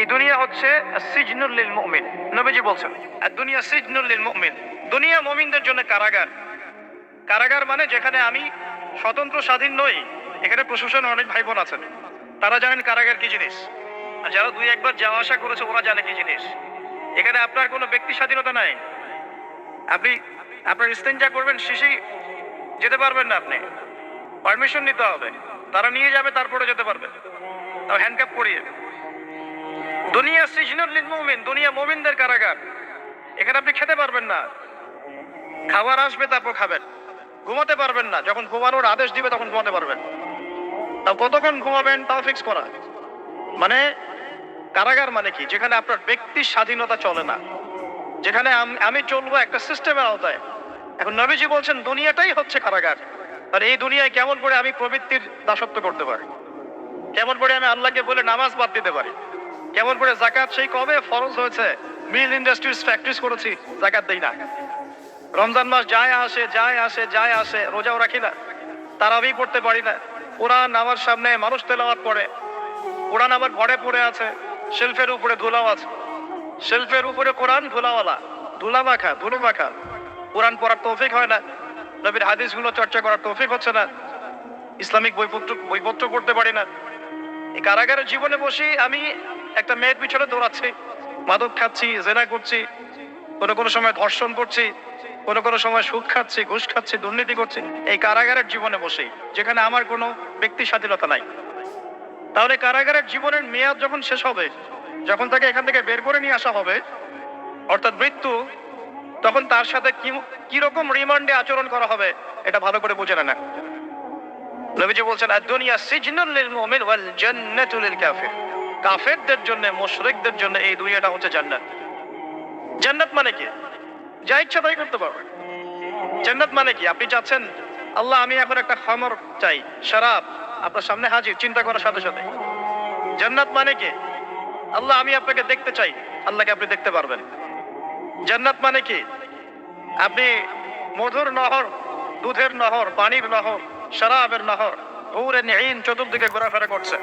এই দুনিয়া হচ্ছে সিজনুল লিল মুমিন। নবীজি বলছেন আর দুনিয়া সিজনুল লিল মুমিন, দুনিয়া মুমিনদের জন্য কারাগার। কারাগার মানে যেখানে আমি স্বতন্ত্র স্বাধীন নই। এখানে প্রশাসন অনেক ভাই বোন আছেন, তারা জানেন কারাগার কি জিনিস, আর যারা দুই একবার যাওয়া আসা করেছে ওরা জানে কি জিনিস। এখানে আপনার কোনো ব্যক্তি স্বাধীনতা নাই। আপনি আপনার ইস্তেঞ্জা করবেন, শিশি যেতে পারবেন না, আপনি পারমিশন নিতে হবে, তারা নিয়ে যাবে তারপরে যেতে পারবেন, তাও হ্যান্ডকাপ করিয়ে। দুনিয়া সিজনুল লিল মুমিন, দুনিয়া মুমিনদের কারাগার। এখানে আপনি খেতে পারবেন না, খাবার আসবে তারপর খাবেন। ঘুমাতে পারবেন না, যখন ঘুমানোর আদেশ দিবে তখন ঘুমাতে পারবেন। তাও কতক্ষণ ঘুমাবেন তাও ফিক্স করা। মানে কারাগার মানে কি? যেখানে আপনার ব্যক্তির স্বাধীনতা চলে না, যেখানে আমি চলবো একটা সিস্টেমের আওতায়। এখন নবীজি বলছেন দুনিয়াটাই হচ্ছে কারাগার। আর এই দুনিয়ায় কেমন করে আমি প্রবৃত্তির দাসত্ব করতে পারি, কেমন করে আমি আল্লাহকে বলে নামাজ বাদ দিতে পারি, কেমন করে জাকাত সেই কবে ফরজ হয়েছে, মিল ইন্ডাস্ট্রিজ ফ্যাক্টরিজ করেছি, জাকাত দেই না। রমজান মাস যায় আসে যায় আসে যায় আসে, রোজাও রাখি না, তারাবি পড়তে পারি না। কোরআন আমার সামনে মানুষ তেলাওয়াত করে, কোরআন আমার ঘরে পড়ে আছে, শেলফের উপরে ধুলাও আছে, শেলফের উপরে কোরআন ধুলাওয়ালা, ধুলা মাখা ধুলো মাখা। কোরআন পড়ার তৌফিক হয় না, নবীর হাদিসগুলো চর্চা করার তৌফিক হচ্ছে না, ইসলামিক বইপত্র পড়তে পারি না। এই কারাগারের জীবনে বসে আমি একটা মেয়ের পিছনে দৌড়াচ্ছি, মাদক খাচ্ছি, জেনা করছি, কোনো সময় ধর্ষণ করছি, কোনো সময় সুদ খাচ্ছি, ঘুষ খাচ্ছি, দুর্নীতি করছি, এই কারাগারের জীবনে বসেই, যেখানে আমার কোনো ব্যক্তি স্বাধীনতা নাই। তাহলে কারাগারের জীবনের মেয়াদ যখন শেষ হবে, যখন তাকে এখান থেকে বের করে নিয়ে আসা হবে, অর্থাৎ মৃত্যু, তখন তার সাথে কিরকম রিমান্ডে আচরণ করা হবে এটা ভালো করে বুঝে না। নবীজি বলছেন আদ-দুনিয়া সিজনুল লিল মুমিন ওয়াল জান্নাতু লিল কাফির। কাফেরদের জন্য, মুশরিকদের জন্য এই দুনিয়াটা হচ্ছে জান্নাত। জান্নাত মানে কি? যা ইচ্ছা তাই করতে পারবেন। জান্নাত মানে কি? আপনি চাচ্ছেন আল্লাহ আমি এখন একটা খামর চাই, শরাব আপনার সামনে হাজির, চিন্তা করার সাথে সাথে। জান্নাত মানে কি? আল্লাহ আমি আপনাকে দেখতে চাই, আল্লাহকে আপনি দেখতে পারবেন। জান্নাত মানে কি? আপনি মধুর নহর, দুধের নহর, পানির নহর, শরাবের নহর, হুর-এ-ঈন চতুর্দিকে ঘোরাফেরা করছে,